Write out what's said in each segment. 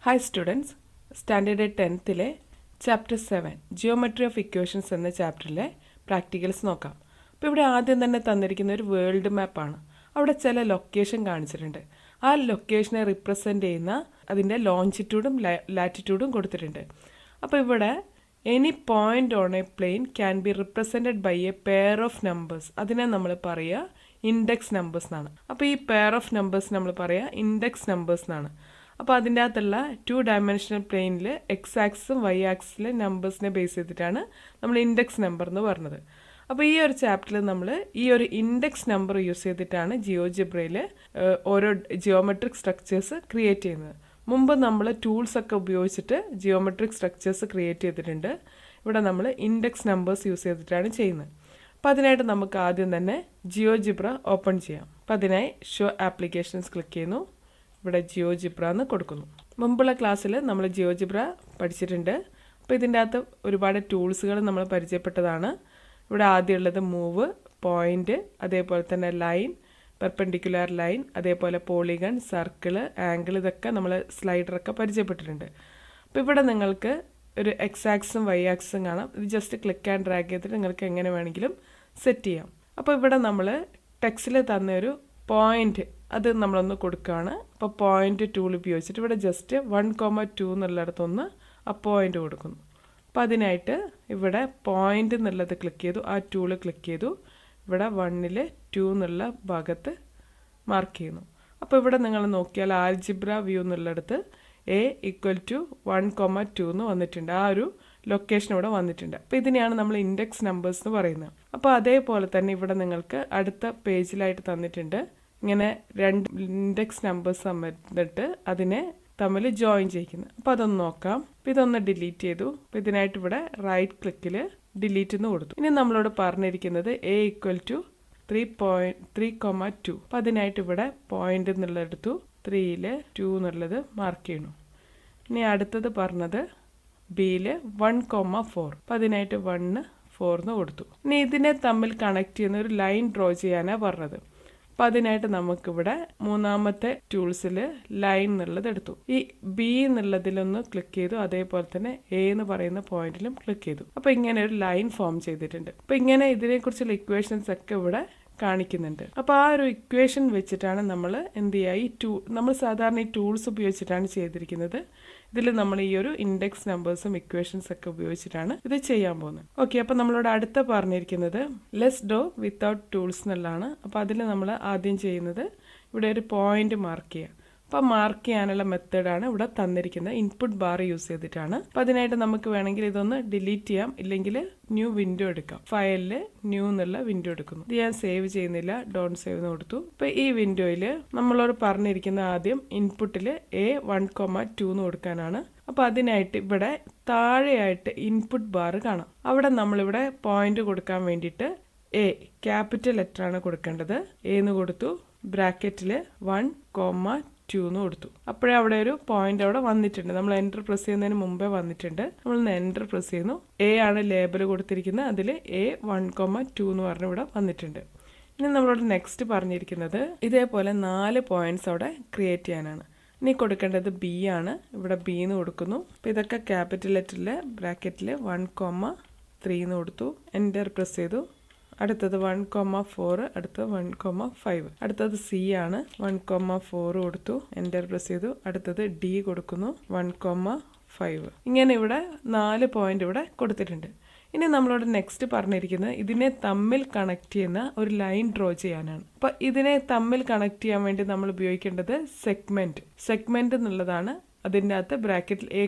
Hi students, standard 10th chapter 7 geometry of equations എന്ന ചാപ്റ്ററിലെ practicals നോക്കാം. അപ്പോൾ ഇവിടെ ആദ്യം തന്നെ തന്നിരിക്കുന്ന ഒരു വേൾഡ് മാപ്പാണ്. അവിടെ ചില ലൊക്കേഷൻ കാണിച്ചിട്ടുണ്ട്. ആ ലൊക്കേഷനെ റിപ്രസെൻ്റ് ചെയ്യുന്ന അതിൻ്റെ ലോഞ്ചിറ്റ്യൂഡും ലാറ്റിറ്റ്യൂഡും കൊടുത്തിട്ടുണ്ട്. അപ്പോൾ ഇവിടെ any point on a plane can be represented by a pair of numbers. അതിനെ നമ്മൾ പറയുക ഇൻഡെക്സ് നമ്പേഴ്സ് എന്നാണ്. അപ്പോൾ ഈ പെയർ ഓഫ് നമ്പേഴ്സ് നമ്മൾ പറയുക ഇൻഡെക്സ് നമ്പേഴ്സ് എന്നാണ്. അപ്പോൾ അതിൻ്റെ അകത്തുള്ള 2 ഡയമെൻഷണൽ പ്ലെയിനിൽ എക്സ് ആക്സിസും വൈ ആക്സിസിലെ നമ്പേഴ്സിനെ ബേസ് ചെയ്തിട്ടാണ് നമ്മൾ ഇൻഡെക്സ് നമ്പർ എന്ന് പറഞ്ഞത്. അപ്പോൾ ഈ ഒരു ചാപ്റ്ററിൽ നമ്മൾ ഈ ഒരു ഇൻഡെക്സ് നമ്പർ യൂസ് ചെയ്തിട്ടാണ് ജിയോജിബ്രയിൽ ഓരോ ജിയോമെട്രിക് സ്ട്രക്ചേഴ്സ് ക്രിയേറ്റ് ചെയ്യുന്നത്. മുമ്പ് നമ്മൾ ടൂൾസൊക്കെ ഉപയോഗിച്ചിട്ട് ജിയോമെട്രിക് സ്ട്രക്ചേഴ്സ് ക്രിയേറ്റ് ചെയ്തിട്ടുണ്ട്. ഇവിടെ നമ്മൾ ഇൻഡെക്സ് നമ്പേഴ്സ് യൂസ് ചെയ്തിട്ടാണ് ചെയ്യുന്നത്. അപ്പോൾ അതിനായിട്ട് നമുക്ക് ആദ്യം തന്നെ ജിയോജിബ്ര ഓപ്പൺ ചെയ്യാം. അപ്പോൾ അതിനായി ഷോ ആപ്ലിക്കേഷൻസ് ക്ലിക്ക് ചെയ്യുന്നു. ഇവിടെ ജിയോജിബ്ര എന്ന് കൊടുക്കുന്നു. മുമ്പുള്ള ക്ലാസ്സിൽ നമ്മൾ ജിയോജിബ്ര പഠിച്ചിട്ടുണ്ട്. അപ്പോൾ ഇതിൻ്റെ അകത്ത് ഒരുപാട് ടൂൾസുകൾ നമ്മൾ പരിചയപ്പെട്ടതാണ്. ഇവിടെ ആദ്യമുള്ളത് മൂവ്, പോയിൻ്റ്, അതേപോലെ തന്നെ ലൈൻ, പെർപെൻഡിക്കുലർ ലൈൻ, അതേപോലെ പോളിഗൺ, സർക്കിള്, ആംഗിൾ, ഇതൊക്കെ നമ്മൾ സ്ലൈഡറൊക്കെ പരിചയപ്പെട്ടിട്ടുണ്ട്. അപ്പോൾ ഇവിടെ നിങ്ങൾക്ക് ഒരു എക്സ് ആക്സും വൈ ആക്സും കാണാം. ഇത് ജസ്റ്റ് ക്ലിക്ക് ആൻഡ് ഡ്രാഗ് ചെയ്തിട്ട് നിങ്ങൾക്ക് എങ്ങനെ വേണമെങ്കിലും സെറ്റ് ചെയ്യാം. അപ്പോൾ ഇവിടെ നമ്മൾ ടെക്സ്റ്റിൽ തന്നൊരു പോയിൻ്റ് അത് നമ്മളൊന്ന് കൊടുക്കുകയാണ്. അപ്പോൾ പോയിൻ്റ് ടൂൾ ഉപയോഗിച്ചിട്ട് ഇവിടെ ജസ്റ്റ് 1,2 എന്നുള്ളിടത്തൊന്ന് ആ പോയിൻ്റ് കൊടുക്കുന്നു. അപ്പോൾ അതിനായിട്ട് ഇവിടെ പോയിൻ്റ് എന്നുള്ളത് ക്ലിക്ക് ചെയ്തു, ആ ടൂള് ക്ലിക്ക് ചെയ്തു. ഇവിടെ 1ൽ 2 എന്നുള്ള ഭാഗത്ത് മാർക്ക് ചെയ്യുന്നു. അപ്പോൾ ഇവിടെ നിങ്ങൾ നോക്കിയാൽ ആൽജിബ്ര വ്യൂ എന്നുള്ളിടത്ത് A = 1,2 എന്ന് വന്നിട്ടുണ്ട്. ആ ഒരു ലൊക്കേഷൻ ഇവിടെ വന്നിട്ടുണ്ട്. അപ്പോൾ ഇതിനെയാണ് നമ്മൾ ഇൻഡെക്സ് നമ്പേഴ്സ് എന്ന് പറയുന്നത്. അപ്പോൾ അതേപോലെ തന്നെ ഇവിടെ നിങ്ങൾക്ക് അടുത്ത പേജിലായിട്ട് തന്നിട്ടുണ്ട് ഇങ്ങനെ 2 ഇൻഡെക്സ് നമ്പേഴ്സ് തന്നിട്ട് അതിനെ തമ്മിൽ ജോയിൻ ചെയ്യിക്കുന്നത്. അപ്പോൾ അതൊന്ന് നോക്കാം. അപ്പോൾ ഇതൊന്ന് ഡിലീറ്റ് ചെയ്തു. അപ്പോൾ ഇതിനായിട്ട് ഇവിടെ റൈറ്റ് ക്ലിക്കിൽ ഡിലീറ്റ് എന്ന് കൊടുത്തു. ഇനി നമ്മളോട് പറഞ്ഞിരിക്കുന്നത് A = 3,2. അപ്പോൾ അതിനായിട്ട് ഇവിടെ പോയിന്റ് എന്നുള്ളതെടുത്തു, 3ൽ 2 എന്നുള്ളത് മാർക്ക് ചെയ്യണം. ഇനി അടുത്തത് പറഞ്ഞത് Bയിൽ 1,4. അപ്പോൾ അതിനായിട്ട് 1, 4 എന്ന് കൊടുത്തു. ഇനി ഇതിനെ തമ്മിൽ കണക്ട് ചെയ്യുന്ന ഒരു ലൈൻ ഡ്രോ ചെയ്യാനാണ് പറഞ്ഞത്. അപ്പോൾ അതിനായിട്ട് നമുക്കിവിടെ മൂന്നാമത്തെ ടൂൾസിൽ ലൈൻ എന്നുള്ളത് എടുത്തു. ഈ B എന്നുള്ളതിലൊന്ന് ക്ലിക്ക് ചെയ്തു, അതേപോലെ തന്നെ A എന്ന് പറയുന്ന പോയിന്റിലും ക്ലിക്ക് ചെയ്തു. അപ്പോൾ ഇങ്ങനെ ഒരു ലൈൻ ഫോം ചെയ്തിട്ടുണ്ട്. അപ്പോൾ ഇങ്ങനെ ഇതിനെക്കുറിച്ചുള്ള ഇക്വേഷൻസ് ഒക്കെ ഇവിടെ കാണിക്കുന്നുണ്ട്. അപ്പോൾ ആ ഒരു ഇക്വേഷൻ വെച്ചിട്ടാണ് നമ്മൾ എന്ത് ചെയ്യുക, നമ്മൾ സാധാരണ ഈ ടൂൾസ് ഉപയോഗിച്ചിട്ടാണ് ചെയ്തിരിക്കുന്നത്. ഇതിൽ നമ്മൾ ഈ ഒരു ഇൻഡെക്സ് നമ്പേഴ്സും ഇക്വേഷൻസ് ഒക്കെ ഉപയോഗിച്ചിട്ടാണ് ഇത് ചെയ്യാൻ പോകുന്നത്. ഓക്കെ, അപ്പോൾ നമ്മളോട് അടുത്ത പറഞ്ഞിരിക്കുന്നത് ലെസ് ഡോ വിത്തൗട്ട് ടൂൾസ് എന്നുള്ളതാണ്. അപ്പോൾ അതിൽ നമ്മൾ ആദ്യം ചെയ്യുന്നത് ഇവിടെ ഒരു പോയിന്റ് മാർക്ക് ചെയ്യുക. അപ്പോൾ മാർക്ക് ചെയ്യാനുള്ള മെത്തേഡാണ് ഇവിടെ തന്നിരിക്കുന്നത്. ഇൻപുട്ട് ബാർ യൂസ് ചെയ്തിട്ടാണ്. അപ്പോൾ അതിനായിട്ട് നമുക്ക് വേണമെങ്കിൽ ഇതൊന്ന് ഡിലീറ്റ് ചെയ്യാം, ഇല്ലെങ്കിൽ ന്യൂ വിൻഡോ എടുക്കാം. ഫയലിൽ ന്യൂ എന്നുള്ള വിൻഡോ എടുക്കുന്നു. ഇത് ഞാൻ സേവ് ചെയ്യുന്നില്ല, ഡോണ്ട് സേവ് എന്ന് കൊടുത്തു. അപ്പോൾ ഈ വിൻഡോയിൽ നമ്മളോട് പറഞ്ഞിരിക്കുന്ന ആദ്യം ഇൻപുട്ടിൽ A 1,2 എന്ന് കൊടുക്കാനാണ്. അപ്പോൾ അതിനായിട്ട് ഇവിടെ താഴെയായിട്ട് ഇൻപുട്ട് ബാർ കാണാം. അവിടെ നമ്മളിവിടെ പോയിന്റ് കൊടുക്കാൻ വേണ്ടിയിട്ട് A ക്യാപിറ്റൽ ലെറ്റർ ആണ് കൊടുക്കേണ്ടത്. A എന്ന് കൊടുത്തു, ബ്രാക്കറ്റിൽ 1,2 എന്ന് കൊടുത്തു. അപ്പോഴേ അവിടെ ഒരു പോയിന്റ് അവിടെ വന്നിട്ടുണ്ട്. നമ്മൾ എൻ്റർ പ്രസ് ചെയ്യുന്നതിന് മുമ്പേ വന്നിട്ടുണ്ട്. നമ്മൾ എൻ്റർ പ്രസ് ചെയ്യുന്നു. A ആണ് ലേബൽ കൊടുത്തിരിക്കുന്നത്. അതിൽ A 1,2 എന്ന് പറഞ്ഞ് ഇവിടെ വന്നിട്ടുണ്ട്. ഇനി നമ്മളോട് നെക്സ്റ്റ് പറഞ്ഞിരിക്കുന്നത് ഇതേപോലെ 4 പോയിന്റ്സ് അവിടെ ക്രിയേറ്റ് ചെയ്യാനാണ്. ഇനി കൊടുക്കേണ്ടത് B ആണ്. ഇവിടെ B എന്ന് കൊടുക്കുന്നു. അപ്പോൾ ഇതൊക്കെ ക്യാപിറ്റൽ ലെറ്ററിൽ ബ്രാക്കറ്റിൽ 1,3 എന്ന് കൊടുത്തു. എൻ്റർ പ്രസ് ചെയ്തു. അടുത്തത് 1,4, അടുത്തത് 1,5. അടുത്തത് C ആണ്. 1,4 കൊടുത്തു, എൻ്റർ പ്രസ് ചെയ്തു. അടുത്തത് D കൊടുക്കുന്നു, 1,5. ഇങ്ങനെ ഇവിടെ 4 പോയിന്റ് ഇവിടെ കൊടുത്തിട്ടുണ്ട്. ഇനി നമ്മളോട് നെക്സ്റ്റ് പറഞ്ഞിരിക്കുന്നത് ഇതിനെ തമ്മിൽ കണക്ട് ചെയ്യുന്ന ഒരു ലൈൻ ഡ്രോ ചെയ്യാനാണ്. അപ്പോൾ ഇതിനെ തമ്മിൽ കണക്ട് ചെയ്യാൻ വേണ്ടി നമ്മൾ ഉപയോഗിക്കേണ്ടത് സെഗ്മെന്റ് എന്നുള്ളതാണ്. അതിൻ്റെ അകത്ത് ബ്രാക്കറ്റിൽ A,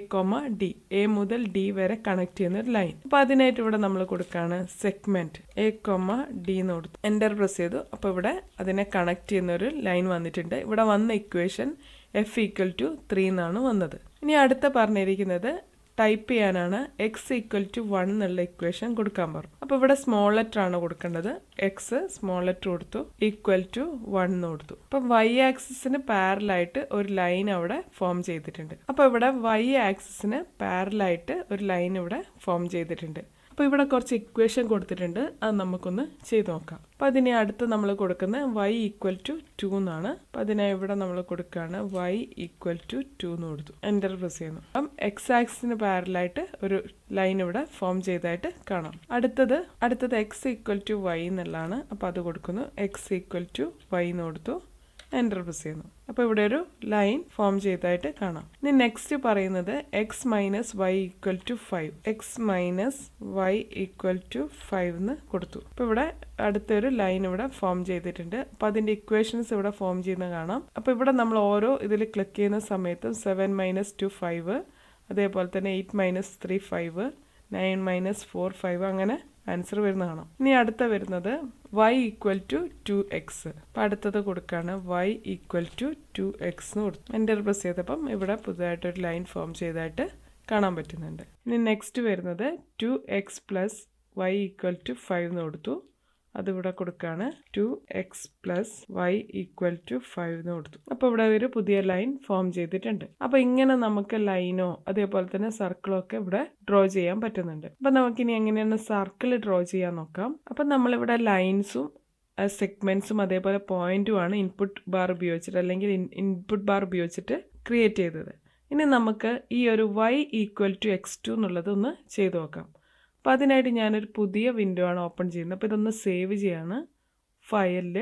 D, A മുതൽ D വരെ കണക്ട് ചെയ്യുന്ന ഒരു ലൈൻ. അപ്പോൾ അതിനായിട്ട് ഇവിടെ നമ്മൾ കൊടുക്കുകയാണ് സെഗ്മെന്റ് A, D എന്ന് കൊടുത്തു. എൻ്റർ പ്രസ് ചെയ്തു. അപ്പോൾ ഇവിടെ അതിനെ കണക്ട് ചെയ്യുന്ന ഒരു ലൈൻ വന്നിട്ടുണ്ട്. ഇവിടെ വന്ന ഇക്വേഷൻ F = 3 എന്നാണ് വന്നത്. ഇനി അടുത്ത പറഞ്ഞിരിക്കുന്നത് ടൈപ്പ് ചെയ്യാനാണ്. X = 1 എന്നുള്ള ഇക്വേഷൻ കൊടുക്കാൻ പറഞ്ഞു. അപ്പോൾ ഇവിടെ സ്മോൾ ലെറ്റർ ആണ് കൊടുക്കേണ്ടത്. X സ്മോൾ ലെറ്റർ കൊടുത്തു, =1 എന്ന് കൊടുത്തു. അപ്പം Y ആക്സിസിന് പാരലായിട്ട് ഒരു ലൈൻ അവിടെ ഫോം ചെയ്തിട്ടുണ്ട്. അപ്പോൾ ഇവിടെ Y ആക്സിസിന് പാരലായിട്ട് ഒരു ലൈൻ ഇവിടെ ഫോം ചെയ്തിട്ടുണ്ട്. അപ്പോൾ ഇവിടെ കുറച്ച് ഇക്വേഷൻ കൊടുത്തിട്ടുണ്ട്, അത് നമുക്കൊന്ന് ചെയ്ത് നോക്കാം. അപ്പോൾ അതിനെ അടുത്ത് നമ്മൾ കൊടുക്കുന്നത് y ഈക്വൽ ടു 2 എന്നാണ്. അപ്പോൾ അതിനെ ഇവിടെ നമ്മൾ കൊടുക്കുകയാണ് y ഈക്വൽ ടു 2 എന്ന് കൊടുത്തു. എൻ്റർ പ്രസ് ചെയ്യുന്നു. അപ്പം എക്സ് ആക്സിന് പാരലായിട്ട് ഒരു ലൈൻ ഇവിടെ ഫോം ചെയ്തായിട്ട് കാണാം. അടുത്തത് എക്സ് ഈക്വൽ ടു വൈ എന്നുള്ളതാണ്. അപ്പോൾ അത് കൊടുക്കുന്നു. എക്സ് ഈക്വൽ ടു വൈ എന്ന് കൊടുത്തു. എൻ്റർ പ്രസ് ചെയ്യുന്നു. അപ്പോൾ ഇവിടെ ഒരു ലൈൻ ഫോം ചെയ്തായിട്ട് കാണാം. ഇനി നെക്സ്റ്റ് പറയുന്നത് x minus y equal to 5. X minus y equal to 5 എന്ന് കൊടുത്തു. അപ്പോൾ ഇവിടെ അടുത്തൊരു ലൈൻ ഇവിടെ ഫോം ചെയ്തിട്ടുണ്ട്. അപ്പോൾ അതിൻ്റെ ഇക്വേഷൻസ് ഇവിടെ ഫോം ചെയ്യുന്ന കാണാം. അപ്പോൾ ഇവിടെ നമ്മൾ ഓരോ ഇതിൽ ക്ലിക്ക് ചെയ്യുന്ന സമയത്തും 7 മൈനസ് 2 5, അതേപോലെ തന്നെ 8 മൈനസ് 3 5, 9 മൈനസ് 4 5, അങ്ങനെ ആൻസർ വരുന്ന കാണാം. ഇനി അടുത്ത വരുന്നത് y ഈക്വൽ ടു 2x. അപ്പം അടുത്തത് കൊടുക്കുകയാണ് y ഈക്വൽ ടു 2x എന്ന് കൊടുത്തു. എൻ്റർ പ്രസ് ചെയ്തപ്പം ഇവിടെ പുതുതായിട്ടൊരു ലൈൻ ഫോം ചെയ്തായിട്ട് കാണാൻ പറ്റുന്നുണ്ട്. ഇനി നെക്സ്റ്റ് വരുന്നത് 2x plus y equal to 5 എന്ന് കൊടുത്തു. അതിവിടെ കൊടുക്കുകയാണ് 2x plus Y equal to 5 എന്ന് കൊടുത്തു. അപ്പോൾ ഇവിടെ ഒരു പുതിയ ലൈൻ ഫോം ചെയ്തിട്ടുണ്ട്. അപ്പോൾ ഇങ്ങനെ നമുക്ക് ലൈനോ അതേപോലെ തന്നെ സർക്കിളോ ഒക്കെ ഇവിടെ ഡ്രോ ചെയ്യാൻ പറ്റുന്നുണ്ട്. അപ്പം നമുക്കിനി എങ്ങനെയാണ് സർക്കിൾ ഡ്രോ ചെയ്യാൻ നോക്കാം. അപ്പം നമ്മളിവിടെ ലൈൻസും സെഗ്മെന്റ്സും അതേപോലെ പോയിന്റുമാണ് ഇൻപുട്ട് ബാർ ഉപയോഗിച്ചിട്ട് അല്ലെങ്കിൽ ഇൻപുട്ട് ബാർ ഉപയോഗിച്ചിട്ട് ക്രിയേറ്റ് ചെയ്തത്. ഇനി നമുക്ക് ഈ ഒരു y ഈക്വൽ ടു x2 എന്നുള്ളത് ഒന്ന് ചെയ്ത് നോക്കാം. അപ്പോൾ അതിനായിട്ട് ഞാനൊരു പുതിയ വിൻഡോ ആണ് ഓപ്പൺ ചെയ്യുന്നത്. അപ്പോൾ ഇതൊന്ന് സേവ് ചെയ്യാണ്. ഫയലിൽ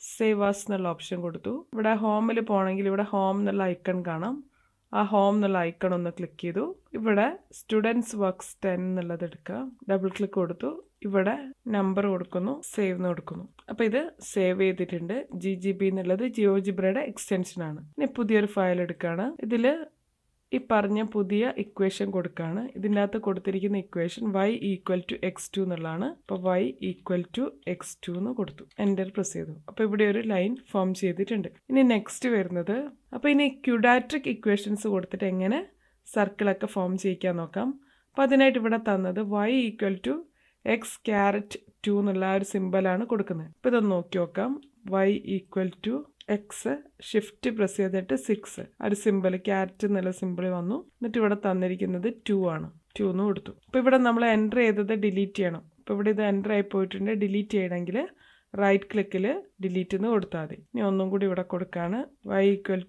സേവ് ആസ് എന്നുള്ള ഓപ്ഷൻ കൊടുത്തു. ഇവിടെ ഹോമിൽ പോകണമെങ്കിൽ ഇവിടെ ഹോം എന്നുള്ള ഐക്കൺ കാണാം. ആ ഹോം എന്നുള്ള ഐക്കൺ ഒന്ന് ക്ലിക്ക് ചെയ്തു. ഇവിടെ സ്റ്റുഡൻസ് വർക്ക്സ് 10 എന്നുള്ളത് എടുക്കുക. ഡബിൾ ക്ലിക്ക് കൊടുത്തു. ഇവിടെ നമ്പർ കൊടുക്കുന്നു, സേവ് എന്ന് കൊടുക്കുന്നു. അപ്പോൾ ഇത് സേവ് ചെയ്തിട്ടുണ്ട്. GGB എന്നുള്ളത് ജിയോജിബ്രയുടെ എക്സ്റ്റൻഷനാണ്. ഇനി പുതിയൊരു ഫയൽ എടുക്കുകയാണ്. ഇതിൽ ഈ പറഞ്ഞ പുതിയ ഇക്വേഷൻ കൊടുക്കുകയാണ്. ഇതിൻ്റെ അകത്ത് കൊടുത്തിരിക്കുന്ന equation y equal to x2 എന്നുള്ളതാണ്. അപ്പോൾ y ഈക്വൽ ടു x2 എന്ന് കൊടുത്തു. എൻ്റർ പ്രസ് ചെയ്തു. അപ്പോൾ ഇവിടെ ഒരു ലൈൻ ഫോം ചെയ്തിട്ടുണ്ട്. ഇനി നെക്സ്റ്റ് വരുന്നത്, അപ്പോൾ ഇനി ക്യൂഡാട്രിക് ഇക്വേഷൻസ് കൊടുത്തിട്ട് എങ്ങനെ സർക്കിളൊക്കെ ഫോം ചെയ്യിക്കാൻ നോക്കാം. അപ്പോൾ അതിനായിട്ട് ഇവിടെ തന്നത് y equal to x caret 2 എന്നുള്ള ഒരു സിമ്പിളാണ് കൊടുക്കുന്നത്. അപ്പോൾ ഇതൊന്ന് നോക്കി നോക്കാം. y equal to x shift press ചെയ്തിട്ട് 6 ഒരു സിമ്പിൾ ക്യാരറ്റ് എന്നുള്ള സിമ്പിൾ വന്നു. എന്നിട്ട് ഇവിടെ തന്നിരിക്കുന്നത് 2 ആണ്. 2 എന്ന് കൊടുത്തു. അപ്പോൾ ഇവിടെ നമ്മൾ എൻ്റർ ചെയ്തത് ഡിലീറ്റ് ചെയ്യണം. അപ്പോൾ ഇവിടെ ഇത് എൻ്റർ ആയി പോയിട്ടുണ്ട്. ഡിലീറ്റ് ചെയ്യണമെങ്കിൽ റൈറ്റ് ക്ലിക്കിൽ ഡിലീറ്റ് എന്ന് കൊടുത്താൽ മതി. ഇനി ഒന്നും കൂടി ഇവിടെ കൊടുക്കുകയാണ്. y equal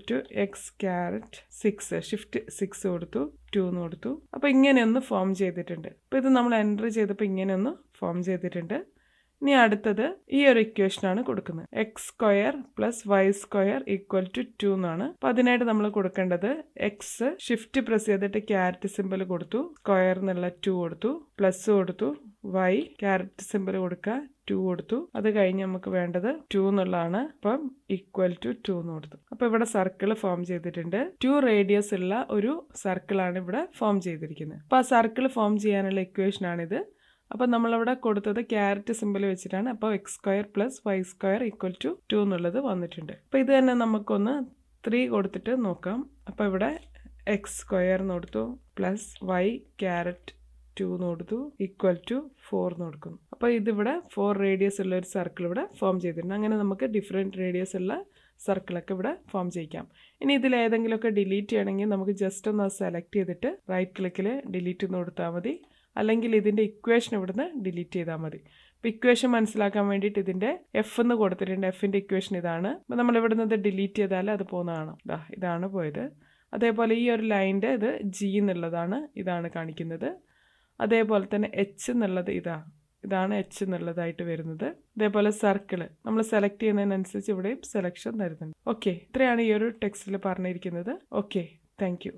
to x caret 6 shift 6 കൊടുത്തു. 2 എന്ന് കൊടുത്തു. അപ്പോൾ ഇങ്ങനെയൊന്ന് ഫോം ചെയ്തിട്ടുണ്ട്. അപ്പോൾ ഇത് നമ്മൾ എൻ്റർ ചെയ്തപ്പോൾ ഇങ്ങനെയൊന്ന് ഫോം ചെയ്തിട്ടുണ്ട്. ഇനി അടുത്തത് ഈ ഒരു ഇക്വേഷനാണ് കൊടുക്കുന്നത്. X square plus y square equal to 2 എന്നാണ്. അപ്പോൾ അതിനായിട്ട് നമ്മൾ കൊടുക്കേണ്ടത് എക്സ് ഷിഫ്റ്റ് പ്രസ് ചെയ്തിട്ട് ക്യാരറ്റ് സിമ്പിൾ കൊടുത്തു, സ്ക്വയർ എന്നുള്ള 2 കൊടുത്തു, പ്ലസ് കൊടുത്തു, വൈ ക്യാരറ്റ് സിമ്പിൾ കൊടുക്കുക 2 കൊടുത്തു. അത് കഴിഞ്ഞ് നമുക്ക് വേണ്ടത് 2 എന്നുള്ളതാണ്. അപ്പം ഈക്വൽ ടു 2 എന്ന് കൊടുത്തു. അപ്പോൾ ഇവിടെ സർക്കിൾ ഫോം ചെയ്തിട്ടുണ്ട്. 2 റേഡിയസ് ഉള്ള ഒരു സർക്കിളാണ് ഇവിടെ ഫോം ചെയ്തിരിക്കുന്നത്. അപ്പോൾ ആ സർക്കിൾ ഫോം ചെയ്യാനുള്ള ഇക്വേഷനാണിത്. അപ്പോൾ നമ്മളിവിടെ കൊടുത്തത് ക്യാരറ്റ് സിമ്പിൾ വെച്ചിട്ടാണ്. അപ്പോൾ x square plus y square equal to 2 എന്നുള്ളത് വന്നിട്ടുണ്ട്. അപ്പോൾ ഇത് തന്നെ നമുക്കൊന്ന് 3 കൊടുത്തിട്ട് നോക്കാം. അപ്പോൾ ഇവിടെ എക്സ് സ്ക്വയർ എന്ന് കൊടുത്തു പ്ലസ് വൈ ക്യാരറ്റ് 2 എന്ന് കൊടുത്തു ഈക്വൽ ടു 4 എന്ന് കൊടുക്കുന്നു. അപ്പോൾ ഇതിവിടെ 4 റേഡിയസ് ഉള്ള ഒരു സർക്കിൾ ഇവിടെ ഫോം ചെയ്തിട്ടുണ്ട്. അങ്ങനെ നമുക്ക് ഡിഫറെൻറ്റ് റേഡിയസ് ഉള്ള സർക്കിളൊക്കെ ഇവിടെ ഫോം ചെയ്യിക്കാം. ഇനി ഇതിൽ ഏതെങ്കിലുമൊക്കെ ഡിലീറ്റ് ചെയ്യണമെങ്കിൽ നമുക്ക് ജസ്റ്റ് ഒന്ന് സെലക്ട് ചെയ്തിട്ട് റൈറ്റ് ക്ലിക്കിൽ ഡിലീറ്റ് എന്ന് കൊടുത്താൽ മതി. അല്ലെങ്കിൽ ഇതിൻ്റെ ഇക്വേഷൻ ഇവിടുന്ന് ഡിലീറ്റ് ചെയ്താൽ മതി. അപ്പോൾ ഇക്വേഷൻ മനസ്സിലാക്കാൻ വേണ്ടിയിട്ട് ഇതിൻ്റെ എഫ് എന്ന് കൊടുത്തിട്ടുണ്ട്. എഫിൻ്റെ ഇക്വേഷൻ ഇതാണ്. അപ്പോൾ നമ്മൾ ഇവിടുന്ന് ഇത് ഡിലീറ്റ് ചെയ്താൽ അത് പോകുന്നതാണ്. ഇതാണ് പോയത്. അതേപോലെ ഈ ഒരു ലൈൻ്റെ ഇത് ജി എന്നുള്ളതാണ്, ഇതാണ് കാണിക്കുന്നത്. അതേപോലെ തന്നെ എച്ച് എന്നുള്ളത് ഇതാണ് എച്ച് എന്നുള്ളതായിട്ട് വരുന്നത്. അതേപോലെ സർക്കിൾ നമ്മൾ സെലക്ട് ചെയ്യുന്നതിനനുസരിച്ച് ഇവിടെയും സെലക്ഷൻ തരുന്നുണ്ട്. ഓക്കെ, ഇത്രയാണ് ഈ ഒരു ടെക്സ്റ്റിൽ പറഞ്ഞിരിക്കുന്നത്. Okay, thank you.